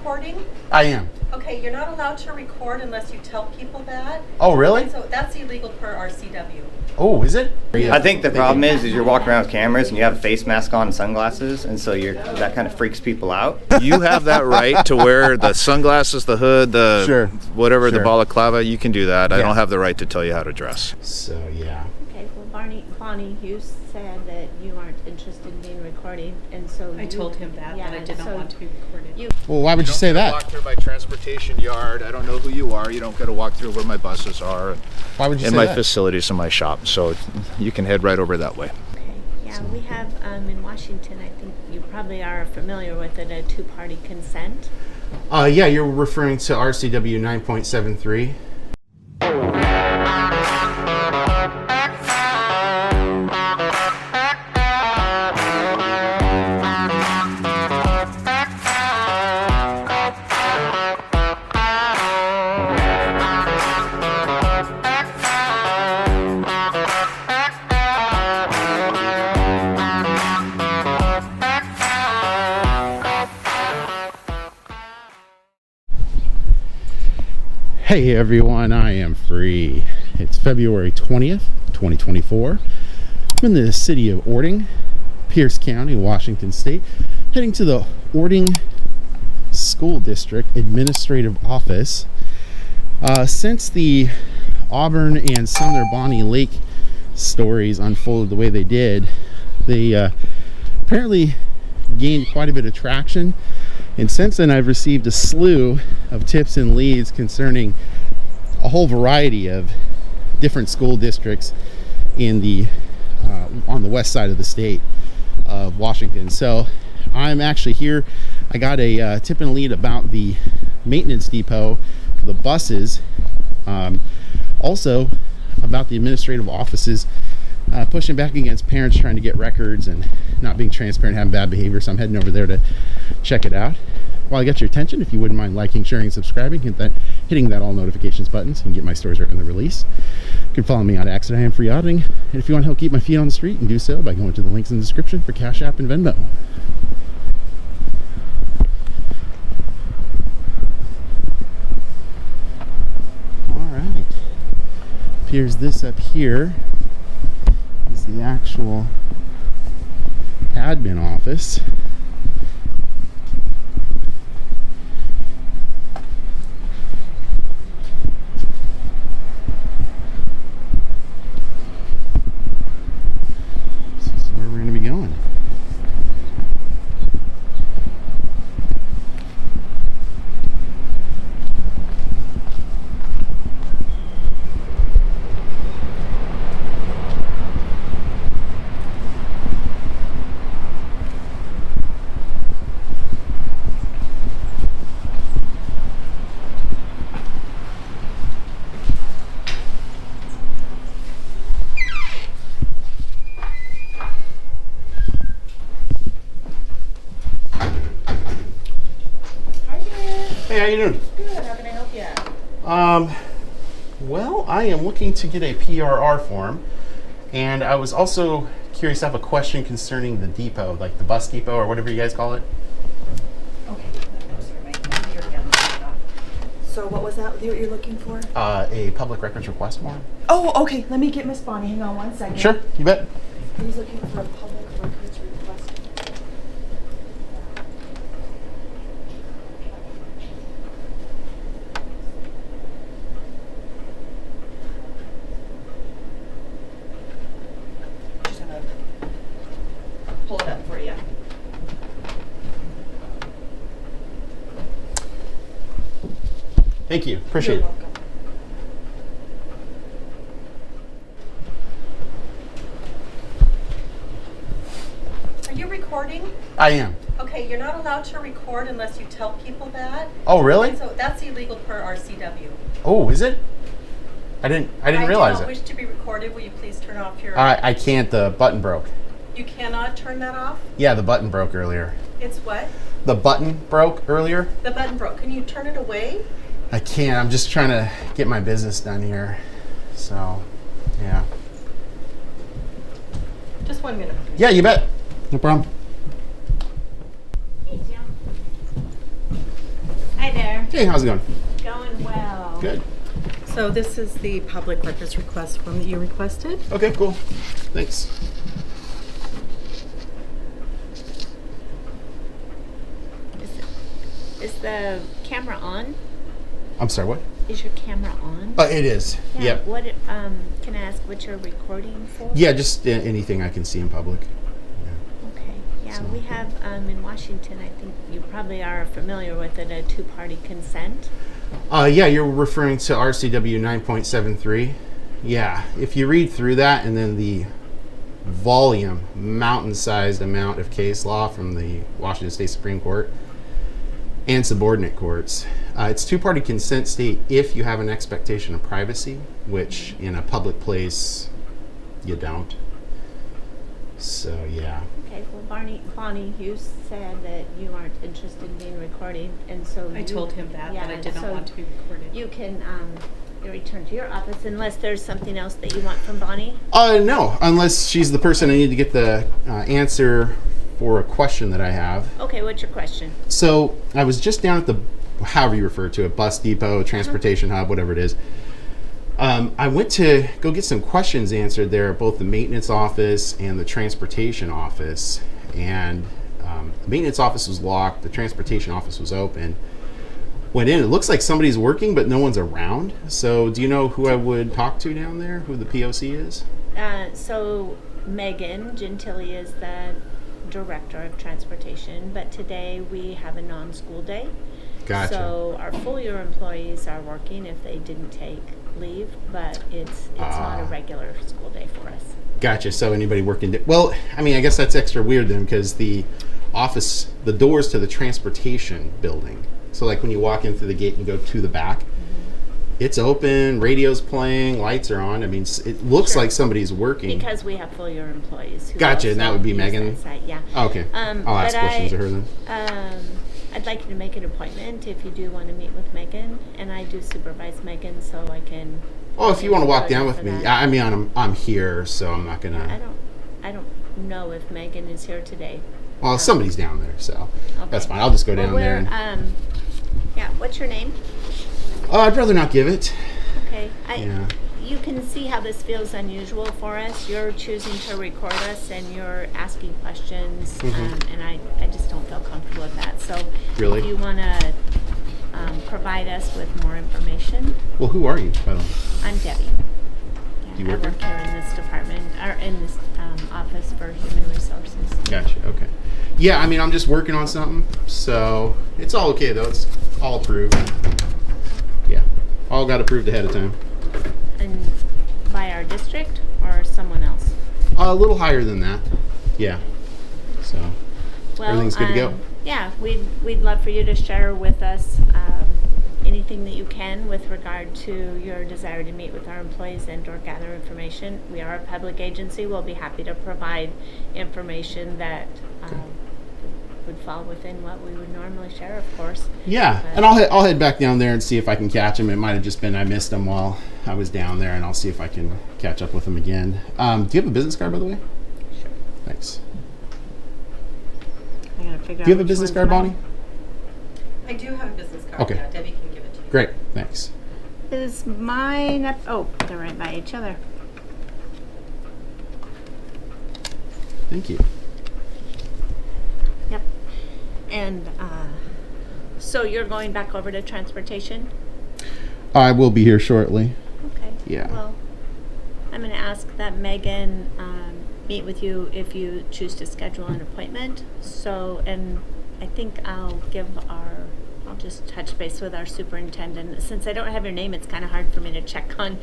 recording? I am. Okay, you're not allowed to record unless you tell people that. Oh, really? And so that's illegal per RCW. Oh, is it? I think the problem is you're walking around with cameras and you have a face mask on and sunglasses, and so that kind of freaks people out. You have that right to wear the sunglasses, the hood, the whatever, the balaclava. You can do that. I don't have the right to tell you how to dress. So, yeah. Okay, well, Bonnie, you said that you aren't interested in being recorded, and so I told him that I did not want to be recorded. Well, why would you say that? Walk through my transportation yard. I don't know who you are. You don't get to walk through where my buses are. Why would you say that? In my that? facilities in my shop. So you can head right over that way. Okay, yeah, we have in Washington, I think you probably are familiar with it, a two-party consent. Yeah, you're referring to RCW 9.73. Hey everyone, I am free. It's February 20th, 2024. I'm in the city of Orting, Pierce County, Washington State, heading to the Auburn School District Administrative Office. Since the Auburn and Sumner Bonnie Lake stories unfolded the way they did, they apparently gained quite a bit of traction. And since then, I've received a slew of tips and leads concerning a whole variety of different school districts in the on the west side of the state of Washington. So I'm actually here. I got a tip and lead about the maintenance depot for the buses. Also about the administrative offices pushing back against parents trying to get records and not being transparent, having bad behavior. So I'm heading over there to check it out. While I got your attention, if you wouldn't mind liking, sharing, and subscribing, hitting that all notifications button so you can get my stories right when they're released. You can follow me on X at I.A.M for Auditing. And if you want to help keep my feet on the street, you can do so by going to the links in the description for Cash App and Venmo. Alright. Appears this up here is the actual admin office. Hey, how you doing? Good, how can I help you? Well, I am looking to get a PRR form, and I was also curious to have a question concerning the depot, like the bus depot or whatever you guys call it. Okay, here again. So what was that you're looking for? A public records request form. Oh, okay, let me get Miss Bonnie. Hang on one second. Sure, you bet. He's looking for a public records request. Just gonna pull it up for you. Thank you, appreciate You're it. welcome. Are you recording? I am. Okay, you're not allowed to record unless you tell people that. Oh, really? And so that's illegal per RCW. Oh, is it? I didn't realize I do not it. wish to be recorded. Will you please turn off your... I can't. The button broke. You cannot turn that off? Yeah, the button broke earlier. It's what? The button broke earlier. The button broke. Can you turn it away? I can't. I'm just trying to get my business done here. So, yeah. Just 1 minute. Please. Yeah, you bet. No problem. Hey, Jim. Hey, how's it going? Going well. Good. So this is the public records request form that you requested. Okay, cool. Thanks. Is the camera on? I'm sorry, what? Is your camera on? It is. Yeah. Yep. What? Can I ask what you're recording for? Yeah, just anything I can see in public. Okay. Yeah, So- we have in Washington. I think you probably are familiar with it. A two-party consent. Yeah, you're referring to RCW 9.73. Yeah, if you read through that and then the volume, mountain-sized amount of case law from the Washington State Supreme Court and subordinate courts, it's two-party consent state if you have an expectation of privacy, which in a public place you don't. So, yeah. Okay. Well, Bonnie, you said that you aren't interested in being recorded, and so I told him that I did not so want to be recorded. You can return to your office unless there's something else that you want from Bonnie. No, unless she's the person I need to get the answer for a question that I have. Okay. What's your question? So I was just down at the, however you refer to it, bus depot, transportation hub, whatever it is. I went to go get some questions answered there at both the maintenance office and the transportation office. And the maintenance office was locked. The transportation office was open. Went in. It looks like somebody's working, but no one's around. So do you know who I would talk to down there? Who the POC is? So Megan Gentile is the director of transportation, but today we have a non-school day. Gotcha. So our full year employees are working if they didn't take leave, but it's not a regular school day for us. Gotcha. So anybody working? Well, I mean, I guess that's extra weird then, because the office, the doors to the transportation building. So like when you walk in through the gate and go to the back, it's open, radio's playing, lights are on. I mean, it looks Sure. like somebody's working. Because we have full year employees. Who Gotcha, and that would be use Megan? that site, yeah. Oh, okay. I'll ask but questions of her then. I'd like you to make an appointment if you do want to meet with Megan, and I do supervise Megan, so I can. Oh, if you want to walk down with for me, that. I mean, I'm here, so I'm not gonna. I don't know if Megan is here today. Well, somebody's down there, so that's Okay. fine. I'll just go Well, down there. And, yeah. What's your name? I'd rather not give it. Okay. Yeah. You can see how this feels unusual for us. You're choosing to record us, and you're asking questions, and I just don't feel comfortable with that. So, Really? if you want to provide us with more information, Well, who are you, by the way? I'm Debi. Do you I work work here in this department, or in this office for human resources. Gotcha. Okay. Yeah, I mean, I'm just working on something, so it's all okay though. It's all approved. Yeah, all got approved ahead of time. And by our district or someone else? A little higher than that. Yeah. So Well, everything's good to go. Yeah, we'd love for you to share with us anything that you can with regard to your desire to meet with our employees and or gather information. We are a public agency. We'll be happy to provide information that would fall within what we would normally share, of course. Yeah, But- and I'll head back down there and see if I can catch him. It might have just been I missed him while I was down there, and I'll see if I can catch up with him again. Do you have a business card, by the way? Sure. Thanks. I gotta figure out Do you have a which business one's card, mine. Bonnie? I do have a business card. Okay. Yeah, Debbie can give it to you. Great, thanks. Is mine up? Oh, they're right by each other. Thank you. Yep. And so you're going back over to transportation? I will be here shortly. Okay. Yeah. Well, I'm going to ask that Megan meet with you if you choose to schedule an appointment. So, and I think I'll just touch base with our superintendent. Since I don't have your name, it's kind of hard for me to check on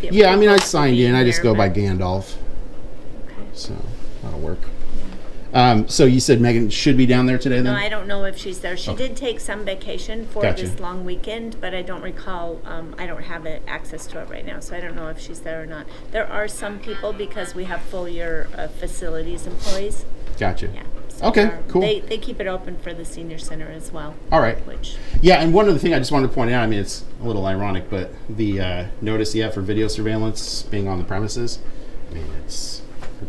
the Yeah, I mean, I approval to signed be in. I just here, go by but- Gandalf, Okay. so that'll work. So you said Megan should be down there today then? No, I don't know if she's there. She Okay. did take some vacation for Gotcha. this long weekend, but I don't recall, I don't have access to it right now, so I don't know if she's there or not. There are some people, because we have full year facilities employees. Gotcha. Yeah. So Okay, there are- cool. They keep it open for the senior center as well. All right. Which, Yeah, and one other thing I just wanted to point out, I mean, it's a little ironic, but the notice you have for video surveillance being on the premises, I mean, it's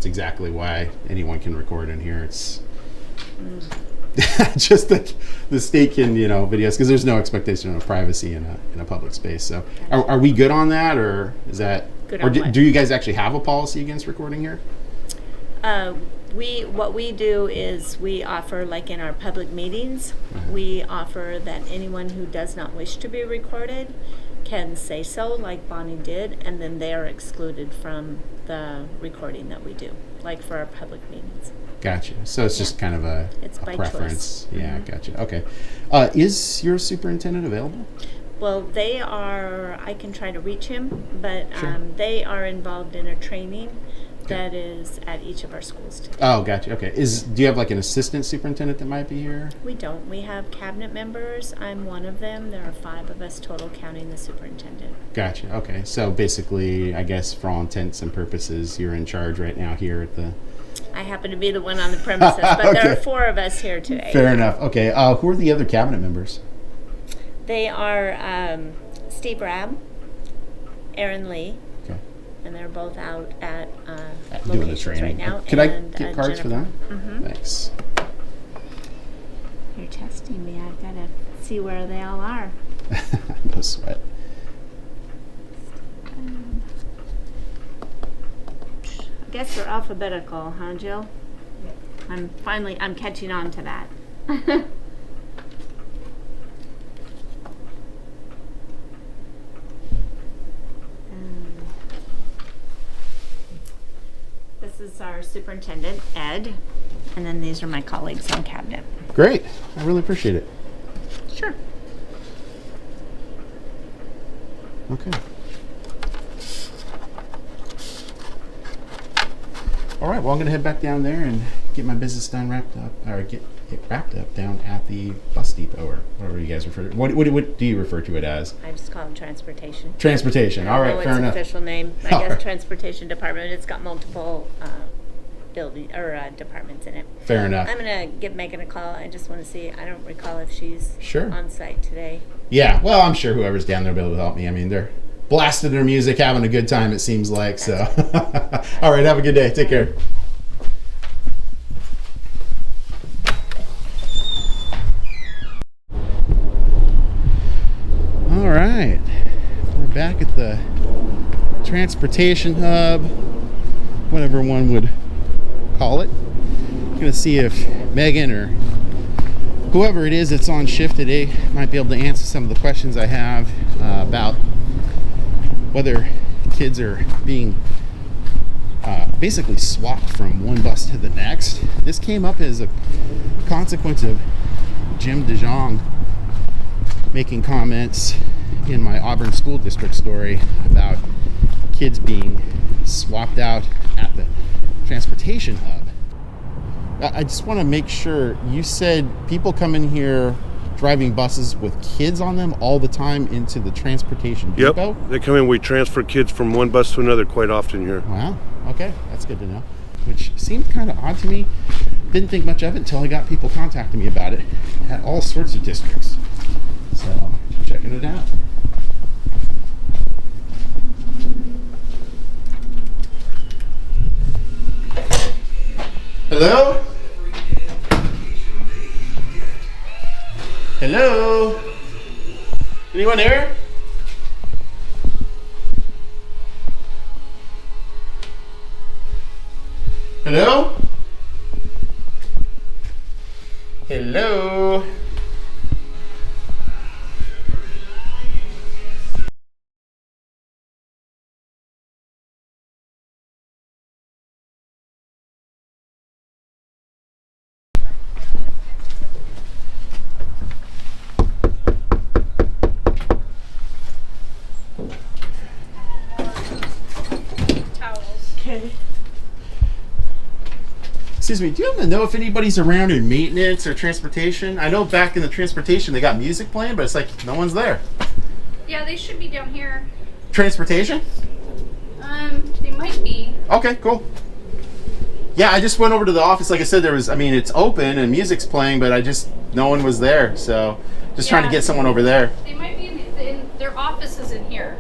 exactly why anyone can record in here. It's just the state can, videos, because there's no expectation of privacy in a public space. So are we good on that, or is that, Good or on what? do you guys actually have a policy against recording here? What we do is we offer, like in our public meetings, we offer that anyone who does not wish to be recorded can say so, like Bonnie did, and then they are excluded from the recording that we do, like for our public meetings. Gotcha. So it's just kind of a By preference. choice. Yeah, gotcha. Okay. Is your superintendent available? Well, they are, I can try to reach him, but Sure. they are involved in a training that is at each of our schools today. Oh, gotcha. Okay. Do you have like an assistant superintendent that might be here? We don't. We have cabinet members. I'm one of them. There are 5 of us total, counting the superintendent. Gotcha. Okay. So basically, I guess for all intents and purposes, you're in charge right now here at the... I happen to be the one on the premises, but there are Okay. 4 of us here today. Fair enough. Okay. Who are the other cabinet members? They are Steve Rabb, Aaron Lee, Okay. and they're both out at Doing the locations training. right now. Could I and, get cards for them? Mm-hmm. Thanks. You're testing me. I've got to see where they all are. No sweat. I guess they're alphabetical, huh, Jill? I'm catching on to that. This is our superintendent, Ed, and then these are my colleagues on cabinet. Great. I really appreciate it. Sure. Okay. All right. Well, I'm going to head back down there and get my business wrapped up down at the bus depot, or whatever you guys refer to it. What do you refer to it as? I just call them transportation. Transportation. All right. Fair enough. Official name. I All guess right. transportation department. It's got multiple building or departments in it. Fair enough. I'm gonna give Megan a call. I just want to see. I don't recall if she's Sure. on site today. Yeah. Well, I'm sure whoever's down there will be able to help me. I mean, they're blasting their music, having a good time, it seems like. So, all right. Have a good day. Take care. All right, we're back at the transportation hub, whatever one would call it. I'm gonna see if Megan or whoever it is that's on shift today might be able to answer some of the questions I have about whether kids are being basically swapped from one bus to the next. This came up as a consequence of Jim DeJong making comments in my Auburn School District story about kids being swapped out at the transportation hub. I just want to make sure, you said people come in here driving buses with kids on them all the time into the transportation depot? Yep, they come in, we transfer kids from one bus to another quite often here. Wow, okay, that's good to know. Which seemed kind of odd to me. Didn't think much of it until I got people contacting me about it at all sorts of districts. So, checking it out. Hello? Hello? Anyone there? Hello? Hello? Okay. Excuse me, do you happen to know if anybody's around in maintenance or transportation? I know back in the transportation they got music playing, but it's like no one's there. Yeah, they should be down here. Transportation? They might be. Okay, cool. Yeah, I just went over to the office. Like I said, it's open and music's playing, but no one was there. So just trying to Yeah. get someone over there. They might be in their offices in here.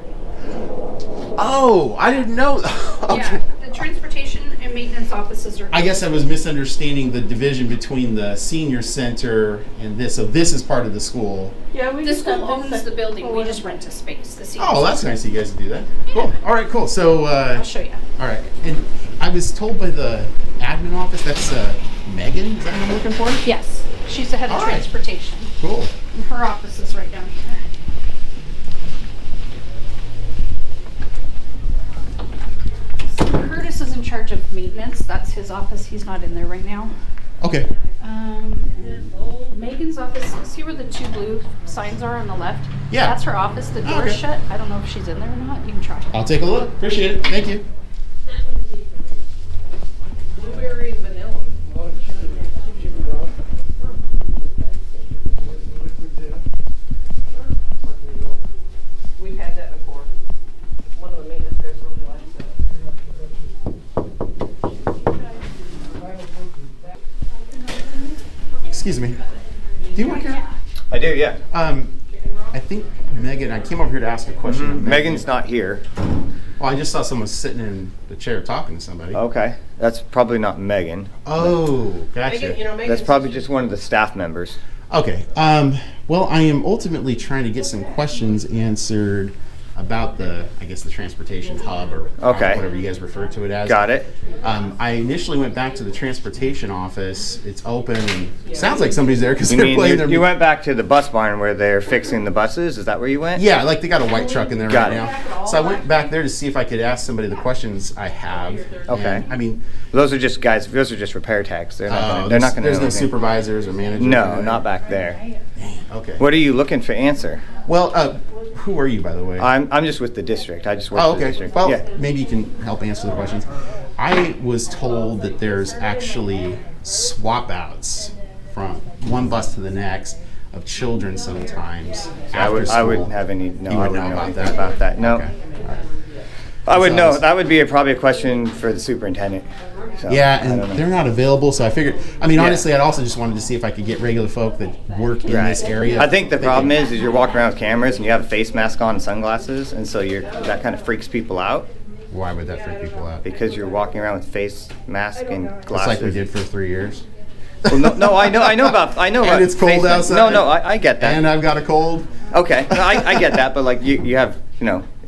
Oh, I didn't know. Okay. Yeah, the transportation and maintenance offices are. I guess I was misunderstanding the division between the senior center and this. So this is part of the school. Yeah, we The school owns the building. We just rent a space. The senior Oh, that's center. nice of you guys to do that. Cool. All right, cool. So, I'll show you. all right. And I was told by the admin office that's Megan. Is that what I'm looking for? Yes, she's the head of All right. transportation. Cool. And her office is right down here. So Curtis is in charge of maintenance. That's his office. He's not in there right now. Okay. Megan's office, see where the two blue signs are on the left? Yeah. That's her office. The door's Okay. shut. I don't know if she's in there or not. You can try. I'll take a look. Appreciate it. Thank you. blueberry vanilla. We've had that before. One of the maintenance guys really likes it. Excuse me. Do you work here? I do, yeah. I think Megan. I came over here to ask a question. of Megan's not here. Well, I just saw someone sitting in the chair talking to somebody. Okay, that's probably not Megan. Oh, gotcha. Megan, you know, That's probably just one of the staff members. Okay. Well, I am ultimately trying to get some questions answered about the transportation hub or Okay. whatever you guys refer to it as. Got it. I initially went back to the transportation office. It's open and sounds like somebody's there because You they're mean playing their you went back to the bus barn where they're fixing the buses? Is that where you went? Yeah, like they got a white truck in there Got right it. now. So I went back there to see if I could ask somebody the questions I have. Okay. And, I mean, Those are just guys. Those are just repair techs. They're not. They're not going to. There's no supervisors or managers. or No, anything? not back there. Okay. What are you looking for answer? Well, who are you, by the way? I'm just with the district. I just work Oh, for the okay. district. Well, yeah. maybe you can help answer the questions. I was told that there's actually swap outs from one bus to the next of children sometimes. I after wouldn't school. have any. No, You I wouldn't wouldn't know know about anything that? about that. No. Okay. All right. I would So know. it's- That would be probably a question for the superintendent. So, Yeah, I don't and know. they're not available, so I figured. I mean, Yeah. honestly, I'd also just wanted to see if I could get regular folk that work in this area. I think the They problem can- is you're walking around with cameras and you have a face mask on and sunglasses, and so that kind of freaks people out Why would that freak people out? because you're walking around with face mask and Just glasses. like we did for 3 years. Well, no, I know about. And it's cold face masks. outside. No, I get that. And I've got a cold. Okay, no, I get that, but like you have,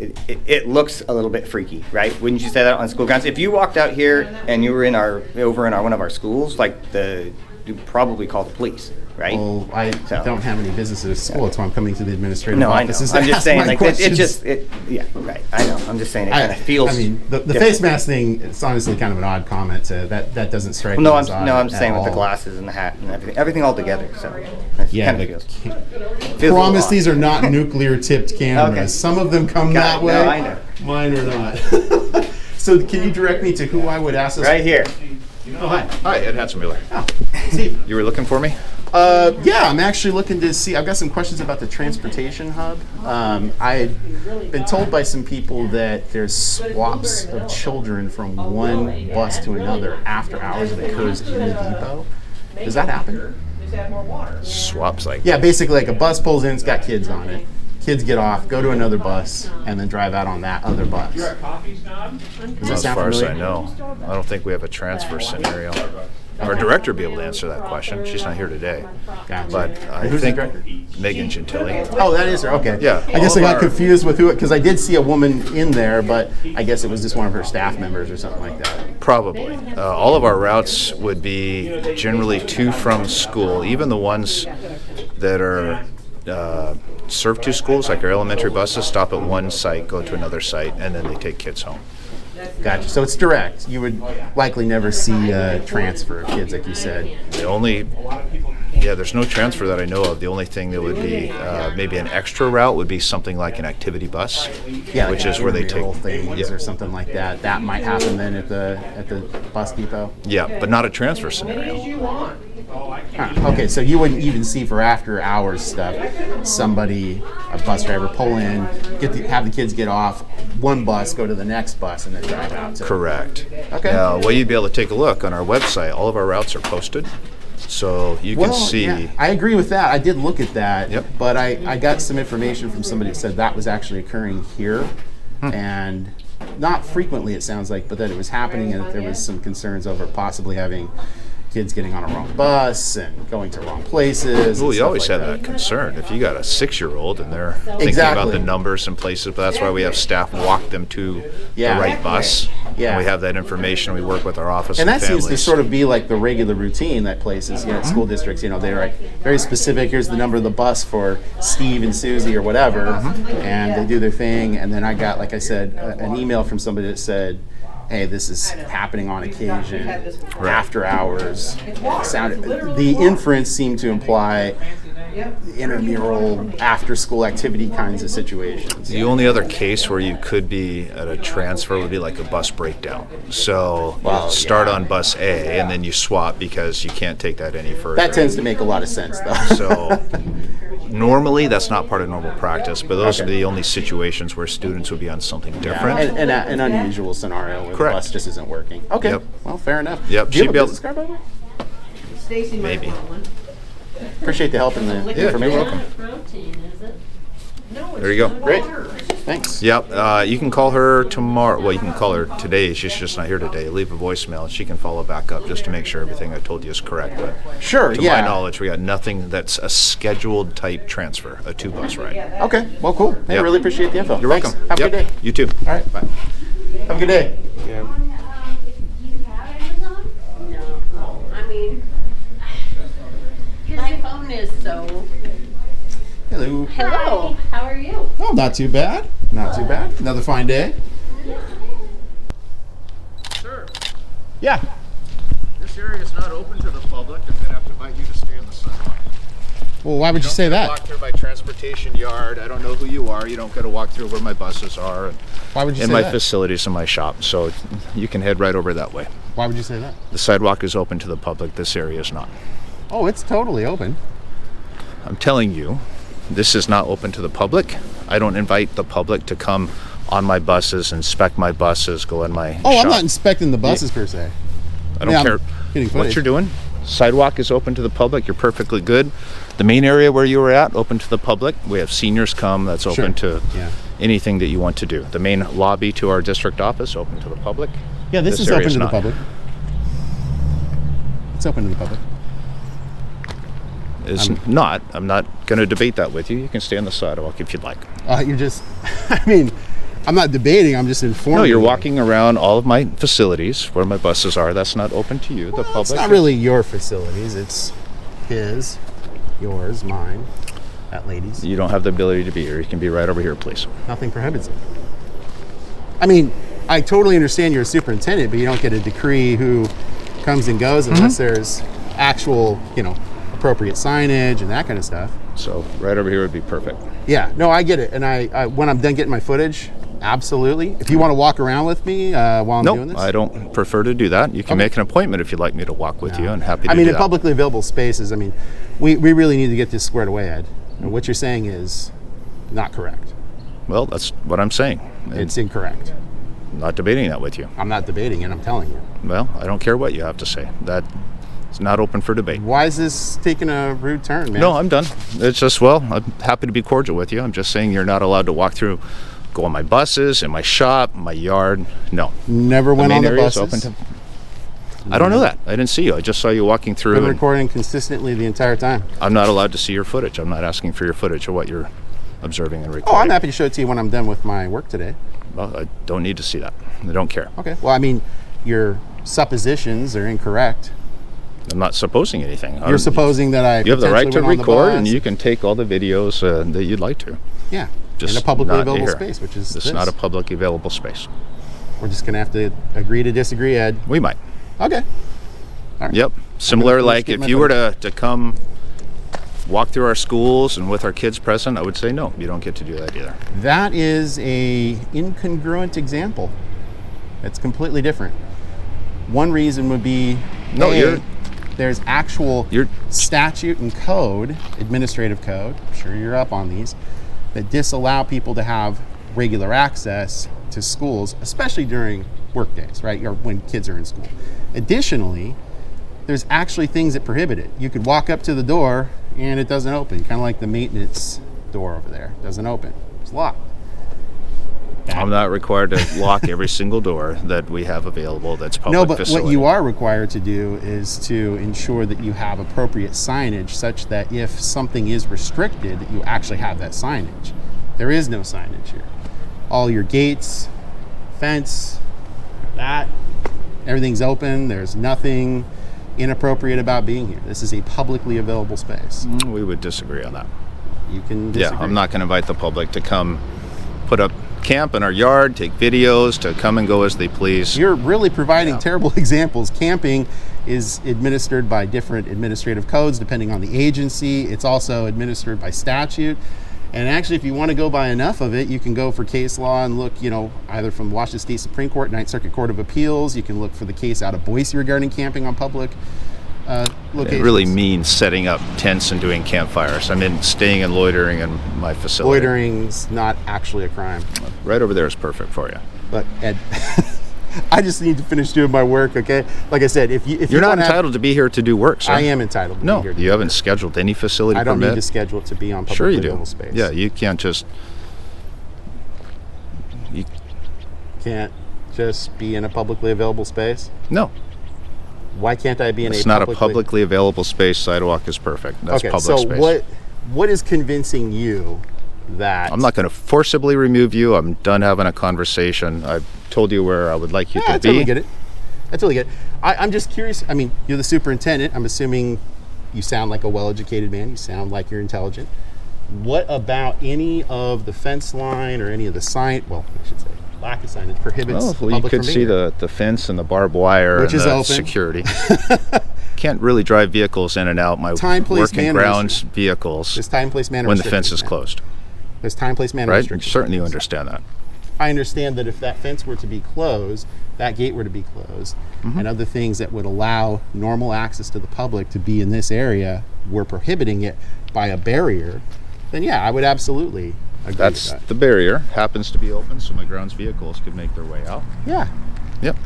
it looks a little bit freaky, right? Wouldn't you say that on school grounds? If you walked out here and you were over in one of our schools, like you'd probably call the police, right? Well, I So- don't have any business at school. That's why I'm coming to the administrative No, I know. offices. I'm to just ask saying, my like questions. yeah, right. I know. I'm just saying it kind of feels. I mean, the different. face mask thing. It's honestly kind of an odd comment. That doesn't strike Well, no, me as odd I'm at saying with the all. glasses and the hat and everything all together. So it Yeah, kind but of feels. can't- feels a promise lot. these are not nuclear tipped cameras. Okay. Some of them come Got that it. way. No, I know. Mine are not. So can you direct me to who I would ask this? Right here. Oh, hi. Hi, Ed Hatzenbeler. Oh, Steve. You were looking for me? Yeah, I'm actually looking to see. I've got some questions about the transportation hub. I've been told by some people that there's swaps of children from one bus to another after hours that occurs in the depot. Does that happen? Swaps like. Yeah, basically like a bus pulls in, it's got kids on it. Kids get off, go to another bus, and then drive out on that other bus. Does that As sound far as familiar? I know, I don't think we have a transfer scenario. Our director would be able to answer that question. She's not here today. Gotcha. But I And who's the think director? Megan Gentili. Oh, that is her. Okay. Yeah, I guess all I of got our- confused with who, because I did see a woman in there, but I guess it was just one of her staff members or something like that. Probably. All of our routes would be generally to from school, even the ones that are served to schools, like our elementary buses, stop at one site, go to another site, and then they take kids home. Gotcha. So it's direct. You would likely never see a transfer of kids, like you said. There's no transfer that I know of. The only thing that would be maybe an extra route would be something like an activity bus, Yeah, which like is where they take. intramural things Yeah. or something like that. That might happen then at the bus depot. Yeah, but not a transfer scenario. Huh, okay, so you wouldn't even see for after hours stuff. A bus driver, pull in, have the kids get off one bus, go to the next bus, and then drive out. Correct. Okay. Now, well, you'd be able to take a look on our website. All of our routes are posted, so you can see. Yeah, I agree with that. I did look at that, Yep. but I got some information from somebody that said that was actually occurring here, and not frequently, it sounds like, but that it was happening, and that there was some concerns over possibly having kids getting on a wrong bus and going to wrong places. Well, we always had that concern. If you got a 6-year-old and they're thinking about the numbers and places, but that's why we have staff walk them to the right bus. Yeah. And we have that information. We work with our office And and that seems to families. sort of be like the regular routine that places, school districts, they're like very specific. Here's the number of the bus for Steve and Susie or whatever, and they do their thing. And then I got, like I said, an email from somebody that said, hey, this is happening on occasion, after hours. The inference seemed to imply intramural, after-school activity kinds of situations. The only other case where you could be at a transfer would be like a bus breakdown. So you start on bus A and then you swap because you can't take that any further. That tends to make a lot of sense, though. So normally that's not part of normal practice, but those are the only situations where students would be on something different. And an unusual scenario where the bus just isn't working. Okay, Yep. well, fair enough. Yep, Do you she'd have be a able- business card, by the way? Maybe. Appreciate the help and the information. You're welcome. There you go. Great, thanks. Yep, you can call her tomorrow. Well, you can call her today. She's just not here today. Leave a voicemail and she can follow back up just to make sure everything I told you is correct. But Sure, to my knowledge, we got nothing that's a scheduled type transfer, a 2-bus ride. Okay, well, cool. Hey, I Yep. really appreciate the info. You're Thanks. welcome. Have a Yep. good day. You too. All right, bye. Have a good day. No, I mean, my phone is so. Hello. Hello, how are you? Oh, not too bad. Not too bad. Another fine day. Sir, Yeah. this area is not open to the public. I'm going to have to invite you to stay on the sidewalk. Well, why would you say that? Walk through my transportation yard. I don't know who you are. You don't got to walk through where my buses are Why would you and say my that? facilities and my shop. So you can head right over that way. Why would you say that? The sidewalk is open to the public. This area is not. Oh, it's totally open. I'm telling you, this is not open to the public. I don't invite the public to come on my buses, inspect my buses, go in my Oh, shop. I'm not inspecting the buses per se. I don't I'm care getting what footage. you're doing. Sidewalk is open to the public. You're perfectly good. The main area where you were at, open to the public. We have seniors come. That's open to anything that you want to do. The main lobby to our district office, open to the public. Yeah, this is area open to the not. public. It's open to the public. It's not. I'm not going to debate that with you. You can stay on the sidewalk if you'd like. You're just, I mean, I'm not debating, I'm just informing. No, you're you. walking around all of my facilities where my buses are. That's not open to you, the public. It's not really your facilities, it's his, yours, mine, that lady's. You don't have the ability to be here. You can be right over here, please. Nothing prohibits it. I mean, I totally understand you're a superintendent, but you don't get to decree who comes and goes unless there's actual, appropriate signage and that kind of stuff. So right over here would be perfect. Yeah, no, I get it. And I when I'm done getting my footage, absolutely. If you want to walk around with me while I'm doing Nope, this. I don't prefer to do that. You can make an appointment if you'd like me to walk with you, and happy to I mean, do in that. publicly available spaces, I mean, we really need to get this squared away, Ed. And what you're saying is not correct. Well, that's what I'm saying. It's incorrect. I'm not debating that with you. I'm not debating it, I'm telling you. Well, I don't care what you have to say. That it's not open for debate. Why is this taking a rude turn, man? No, I'm done. It's just, well, I'm happy to be cordial with you. I'm just saying you're not allowed to walk through, go on my buses, in my shop, my yard. No. Never went on the area is buses. open to. I don't know that. I didn't see you. I just saw you walking through. Been and recording consistently the entire time. I'm not allowed to see your footage. I'm not asking for your footage of what you're observing and Oh, recording. I'm happy to show it to you when I'm done with my work today. Well, I don't need to see that. I don't care. Okay. Well, I mean, your suppositions are incorrect. I'm not supposing anything. You're supposing that I You have the right to potentially went on the record, and bus. you can take all the videos that you'd like to. Yeah, Just in a publicly not available here. space, which is It's this. not a publicly available space. We're just gonna have to agree to disagree, Ed. We might. Okay. All right. Yep. Similar, finish like getting if my you were to come walk through our schools and with our kids present, I would say no, you don't get to do that either. That is a incongruent example. It's completely different. One reason would be No, A, there's actual You're- statute and code, administrative code, I'm sure you're up on these, that disallow people to have regular access to schools, especially during work days, right? Or when kids are in school. Additionally, there's actually things that prohibit it. You could walk up to the door and it doesn't open, kind of like the maintenance door over there. It doesn't open. It's locked. I'm not required to lock every single door that we have available that's public No, but facility. what you are required to do is to ensure that you have appropriate signage such that if something is restricted, that you actually have that signage. There is no signage here. All your gates, fence, everything's open. There's nothing inappropriate about being here. This is a publicly available space. We would disagree on that. You can disagree. Yeah, I'm not going to invite the public to come put up camp in our yard, take videos, to come and go as they please. You're really providing terrible examples. Camping is administered by different administrative codes depending on the agency. It's also administered by statute. And actually, if you want to go by enough of it, you can go for case law and look, either from Washington State Supreme Court, Ninth Circuit Court of Appeals. You can look for the case out of Boise regarding camping on public locations. It really means setting up tents and doing campfires. I mean, staying and loitering in my facility. Loitering's not actually a crime. Right over there is perfect for you. But Ed, I just need to finish doing my work, okay? Like I said, if you're not entitled to be here to do work, sir. I am entitled to be here. You haven't scheduled any facility I don't permit. need to schedule it to be on public Sure you available do. space. Yeah, you can't just. Can't just be in a publicly available space? No. Why can't I be in It's not a publicly available space. Sidewalk is perfect. That's okay, public so space. what is convincing you that I'm not going to forcibly remove you. I'm done having a conversation. I've told you where I would like you to be. I totally get it. I'm just curious. I mean, you're the superintendent. I'm assuming you sound like a well-educated man. You sound like you're intelligent. What about any of the fence line or any of the sign? Well, I should say lack of signage prohibits the public you could from see being here. the fence and the barbed wire Which and is the open. security. Can't really drive vehicles in and out my Time, place, working manner grounds vehicles There's time, place, manner when the fence is restrictions, man. closed. There's time, place, manner Right? restrictions. Certainly you understand that. I understand that if that fence were to be closed, that gate were to be closed, and other things that would allow normal access to the public to be in this area were prohibiting it by a barrier, then yeah, I would absolutely agree That's with that. the barrier. Happens to be open so my grounds vehicles could make their way out. Yeah. Yep.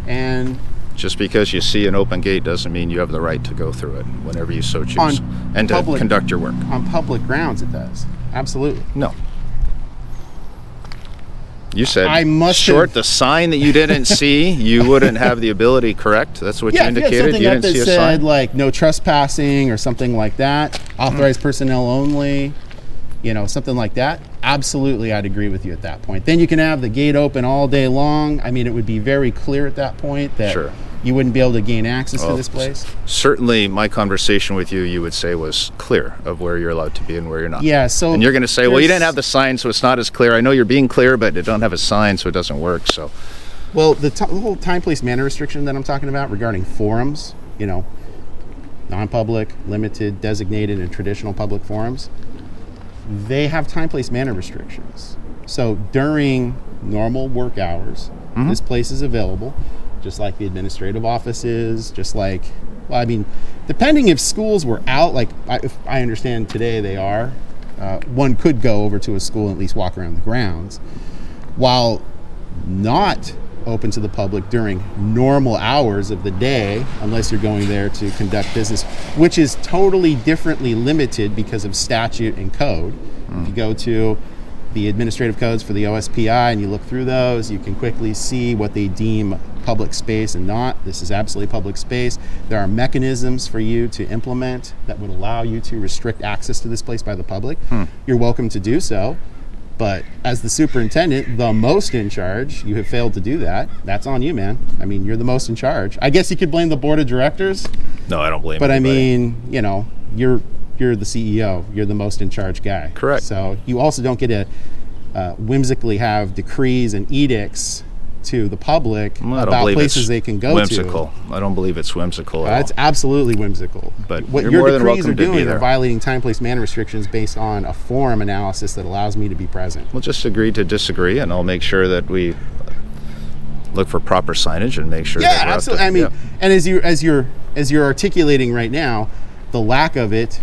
And Just because you see an open gate doesn't mean you have the right to go through it whenever you so choose and to public- conduct your work. on public grounds it does. Absolutely. No. You said I must short have- the sign that you didn't see, you wouldn't have the ability, correct? That's what you Yeah, if you had indicated? something You up didn't that see a said sign? like no trespassing or something like that, authorized personnel only, something like that, absolutely I'd agree with you at that point. Then you can have the gate open all day long. I mean, it would be very clear at that point that Sure. you wouldn't be able to gain access to Well, this place. Certainly my conversation with you would say was clear of where you're allowed to be and where you're not. Yeah, so And you're going to say, well, you there's- didn't have the sign, so it's not as clear. I know you're being clear, but it don't have a sign, so it doesn't work. So Well, the whole time, place, manner restriction that I'm talking about regarding forums, non-public, limited, designated, and traditional public forums, they have time, place, manner restrictions. So during normal work hours, this place is available, just like the administrative offices, just like, well, I mean, depending if schools were out, like if I understand today they are, one could go over to a school and at least walk around the grounds. While not open to the public during normal hours of the day, unless you're going there to conduct business, which is totally differently limited because of statute and code. If you go to the administrative codes for the OSPI and you look through those, you can quickly see what they deem public space and not. This is absolutely public space. There are mechanisms for you to implement that would allow you to restrict access to this place by the public. You're welcome to do so. But as the superintendent, the most in charge, you have failed to do that. That's on you, man. I mean, you're the most in charge. I guess you could blame the board of directors, no, I don't blame but anybody. I mean, you're the CEO. You're the most in charge guy. Correct. So you also don't get to whimsically have decrees and edicts to the public I don't about believe places it's they can go whimsical. I don't believe it's whimsical at That's all. absolutely whimsical. But what you're your more than decrees welcome are to be doing there. are violating time, place, manner restrictions based on a forum analysis that allows me to be present. We'll just agree to disagree, and I'll make sure that we look for proper signage and make sure. Yeah, that we're up to- absolutely. I mean, yeah. and as you're articulating right now, the lack of it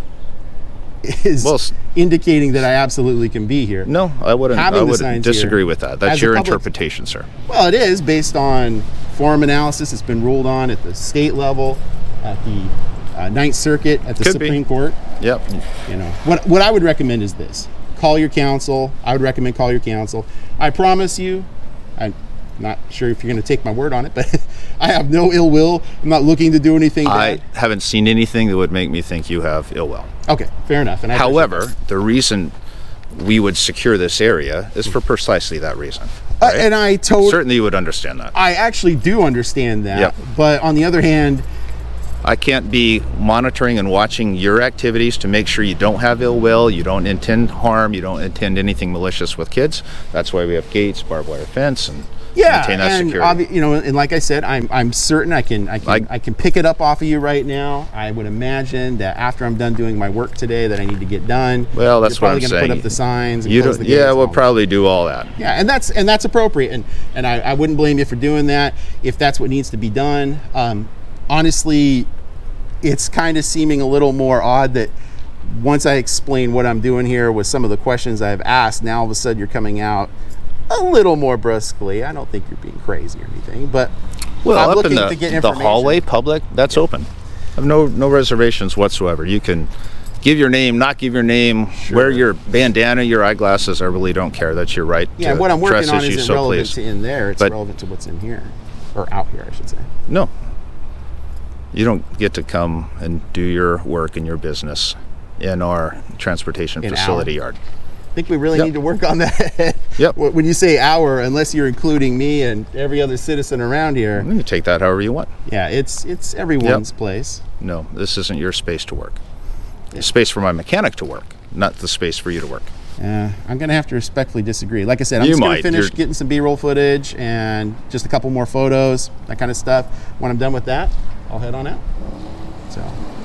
is Well, indicating that I absolutely can be here. No, I wouldn't. Having I the would signs disagree here with that. That's as a your public- interpretation, sir. Well, it is based on forum analysis. It's been ruled on at the state level, at the Ninth Circuit, at the Could be. Supreme Court. Yep. What I would recommend is this: call your counsel. I would recommend call your counsel. I promise you, I'm not sure if you're going to take my word on it, but I have no ill will. I'm not looking to do anything bad. I haven't seen anything that would make me think you have ill will. Okay, fair enough. And I However, the reason we would secure this area is for precisely that reason. Right? and I Certainly you would understand that. I actually do understand that. Yep. But on the other hand, I can't be monitoring and watching your activities to make sure you don't have ill will, you don't intend harm, you don't intend anything malicious with kids. That's why we have gates, barbed wire fence, and maintain that and security. and like I said, I'm certain I can pick it up off of you right now. I would imagine that after I'm done doing my work today that I need to get done. Well, that's you're what I'm probably saying. going to put up the signs. And You close don't, the gates yeah, and we'll all probably do all that. that. Yeah, and that's appropriate, and I wouldn't blame you for doing that if that's what needs to be done. Honestly, it's kind of seeming a little more odd that once I explain what I'm doing here with some of the questions I've asked, now all of a sudden you're coming out a little more brusquely. I don't think you're being crazy or anything, but Well, I'm up in looking to get the information. hallway, public, that's open. I have no reservations whatsoever. You can give your name, not give your name, wear your bandana, your eyeglasses. I really don't care. That's your right. Yeah, to what I'm working dress on as you isn't so relevant please. to in there. It's But- relevant to what's in here, or out here, I should say. No. You don't get to come and do your work and your business in our transportation In facility our- yard. I think we really Yep. need to work on that. Yep. When you say our, unless you're including me and every other citizen around here, You can take that however you want. yeah, it's everyone's place. No, this isn't your space to work. It's space for my mechanic to work, not the space for you to work. I'm going to have to respectfully disagree. Like I said, I'm You just going might. to finish You're- getting some B-roll footage and just a couple more photos, that kind of stuff. When I'm done with that, I'll head on out. So,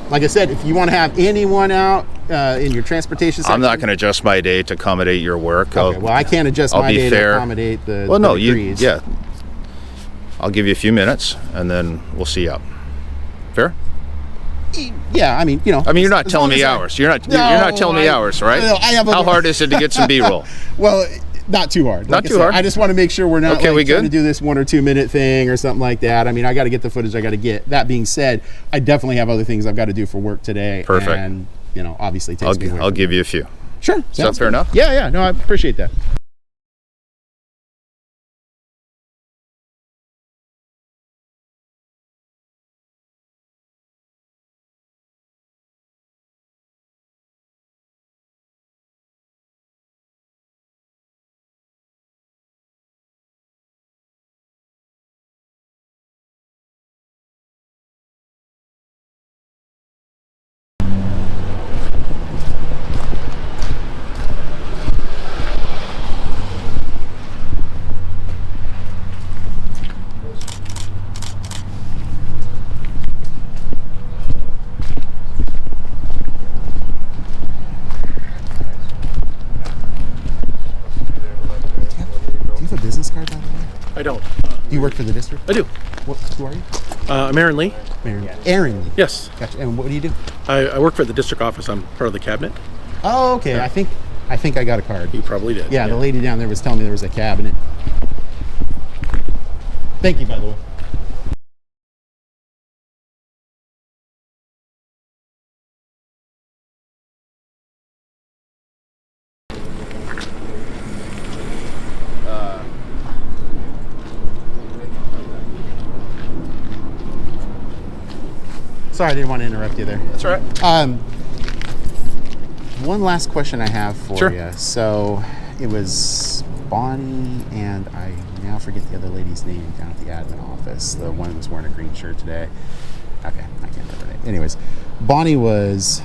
like I said, if you want to have anyone out in your transportation section, I'm not going to adjust my day to accommodate your work. Okay, well, I can't adjust I'll my be day fair. to accommodate the Well, no, degrees. yeah. I'll give you a few minutes, and then we'll see you out. Fair? Yeah, I mean, you know. I mean, you're not as telling long me as I- hours. You're not No, telling me hours, right? no, I have a- How hard is it to get some B-roll? Well, not too hard. Not I too said, hard. I just want to make sure we're not Okay, like, we trying good? to do this 1 or 2 minute thing or something like that. I mean, I got to get the footage I got to get. That being said, I definitely have other things I've got to do for work today. Perfect. And, you know, obviously takes me away I'll from give you a few. Sure. Is that sounds fair good. enough? Yeah, no, I appreciate that. Do you have a business card, by the way? I don't. Do you work for the district? I do. Who are you? I'm Aaron Lee. Aaron Lee. Yes. Gotcha. And what do you do? I work for the district office. I'm part of the cabinet. Oh, okay. Yeah. I think I got a card. You probably did. Yeah, the lady down there was telling me there was a cabinet. Thank you, by the way. Sorry, I didn't want to interrupt you there. That's all right. One last question I have for Sure. you. So it was Bonnie and I now forget the other lady's name down at the admin office. The one who was wearing a green shirt today. Okay, I can't remember her name. Anyways, Bonnie was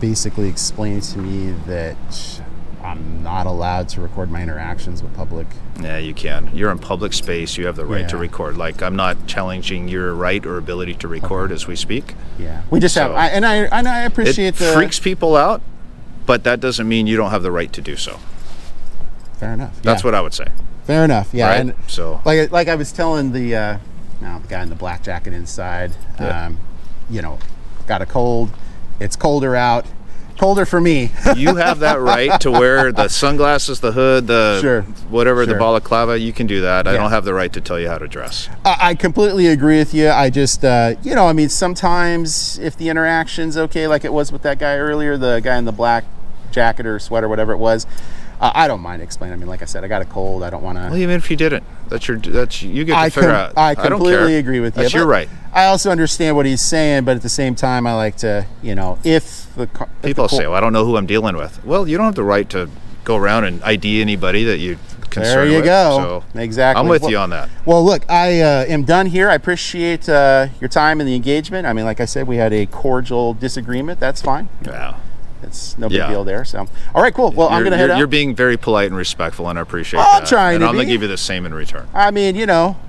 basically explaining to me that I'm not allowed to record my interactions with public. Yeah, you can. You're in public space. You have the right to Yeah. record. Like, I'm not challenging your right or ability to record as we speak. Yeah, we just have. So- I appreciate It the. freaks people out, but that doesn't mean you don't have the right to do so. Fair enough. That's yeah. what I would say. Fair enough. Yeah. Right? And So like I was telling the guy in the black jacket inside, Yeah. Got a cold. It's colder out. Colder for me. you have that right to wear the sunglasses, the hood, the Sure. whatever, the Sure. balaclava. You can do that. I Yeah. don't have the right to tell you how to dress. I completely agree with you. I just, sometimes if the interaction's okay, like it was with that guy earlier, the guy in the black jacket or sweater, whatever it was. I don't mind explaining. I mean, like I said, I got a cold. I don't want to. Well, even if you didn't, you get to figure out. I don't completely care. agree with you. That's your but right. I also understand what he's saying, but at the same time, I like to, if the People say, "Well, I don't know who I'm dealing with." Well, you don't have the right to go around and ID anybody that you concerned with. There you go. So exactly. I'm with you on that. Well, look, I am done here. I appreciate your time and the engagement. I mean, like I said, we had a cordial disagreement. That's fine. Yeah. It's no big deal there. So, all right, cool. Well, I'm going to head out. You're being very polite and respectful, and I appreciate that. I'm trying and to I'm going be. to give you the same in return. I mean,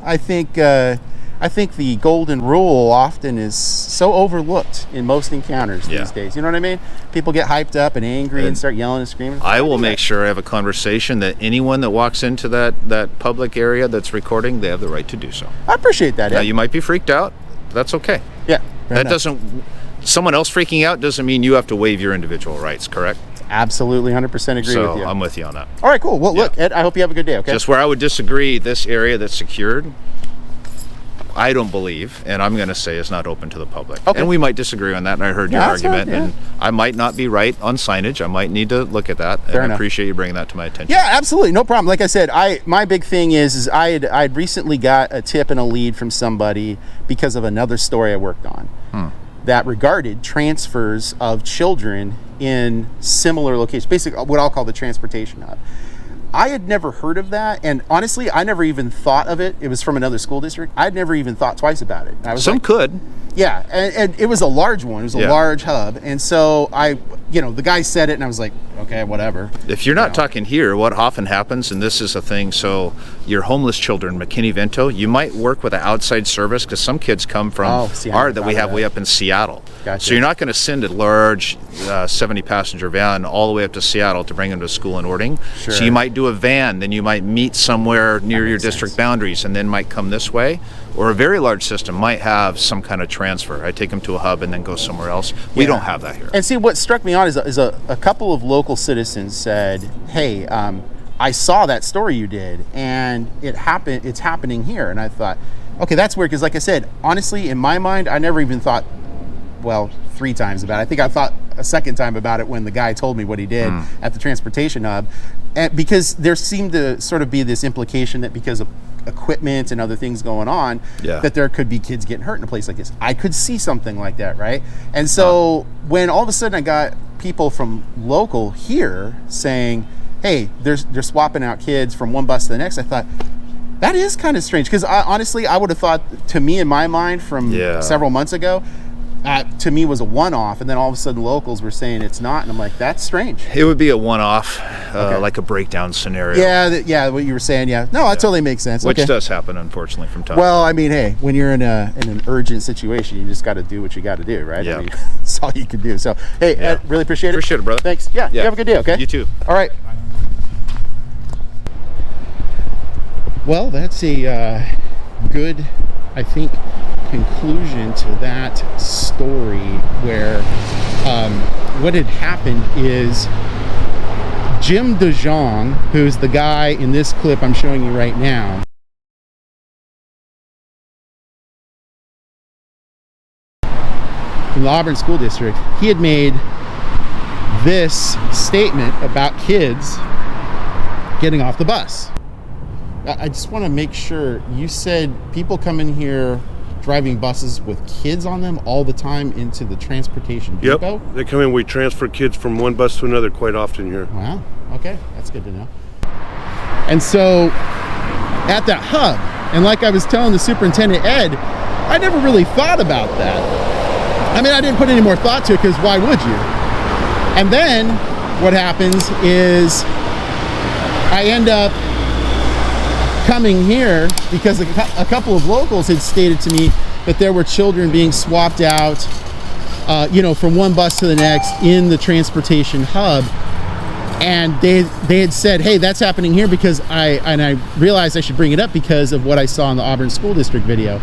I think the golden rule often is so overlooked in most encounters these days. You know what I mean? People get hyped up and angry and start yelling and screaming. I will make sure I have a conversation that anyone that walks into that public area that's recording, they have the right to do so. I appreciate that. Now, you might be freaked out. That's okay. Yeah. That doesn't. Someone else freaking out doesn't mean you have to waive your individual rights, correct? Absolutely, 100% agree with you. So I'm with you on that. All right, cool. Well, look, Ed, I hope you have a good day, okay? Just where I would disagree, this area that's secured, I don't believe, and I'm going to say is not open to the public. Okay. And we might disagree on that, and I heard your that's argument, fine, and I might not be right on signage. I might need to look at that, and Fair I enough. appreciate you bringing that to my attention. Yeah, absolutely, no problem. Like I said, my big thing is I'd recently got a tip and a lead from somebody because of another story I worked on that regarded transfers of children in similar locations, basically what I'll call the transportation hub. I had never heard of that, and honestly, I never even thought of it. It was from another school district. I'd never even thought twice about it. I was Some like, could. Yeah, and it was a large one. It was a large hub, and so the guy said it, and I was like, okay, whatever. If you're not talking here, what often happens, and this is a thing, so your homeless children, McKinney-Vento, you might work with an outside service because some kids come from that we have way up in Seattle. Gotcha. So you're not going to send a large 70-passenger van all the way up to Seattle to bring them to school in Orting. Sure. So you might do a van, then you might meet somewhere near your district boundaries, and then might come this way. Or a very large system might have some kind of transfer. I take them to a hub and then go somewhere else. We don't have that here. And see, what struck me on is a couple of local citizens said, hey, I saw that story you did, and it's happening here. And I thought, okay, that's weird, because like I said, honestly, in my mind, I never even thought, 3 times about it. I think I thought a second time about it when the guy told me what he did at the transportation hub. And because there seemed to sort of be this implication that because of equipment and other things going on, that there could be kids getting hurt in a place like this. I could see something like that, right? And so when all of a sudden I got people from local here saying, hey, they're swapping out kids from one bus to the next, I thought, that is kind of strange. Because honestly, I would have thought, to me in my mind from several months ago, to me was a one-off, and then all of a sudden locals were saying it's not, and I'm like, that's strange. It would be a one-off, like a breakdown scenario. Yeah, what you were saying, No, that totally makes sense. Which does happen, unfortunately, from time to time. Well, I mean, hey, when you're in an urgent situation, you just got to do what you got to do, right? Yeah. I mean, that's all you can do. So, hey, Ed, really appreciate it. Appreciate it, brother. Thanks. Yeah, you have a good day, okay? You too. All right. Well, that's a good, I think, conclusion to that story where what had happened is Jim DeJong, who's the guy in this clip I'm showing you right now, from the Auburn School District, he had made this statement about kids getting off the bus. I just want to make sure, you said people come in here driving buses with kids on them all the time into the transportation depot? Yep, they come in, we transfer kids from one bus to another quite often here. Wow, okay, that's good to know. And so, at that hub, and like I was telling the superintendent, Ed, I never really thought about that. I mean, I didn't put any more thought to it, because why would you? And then, what happens is, I end up coming here because a couple of locals had stated to me that there were children being swapped out, from one bus to the next in the transportation hub, and they had said, hey, that's happening here, because I realized I should bring it up because of what I saw in the Auburn School District video.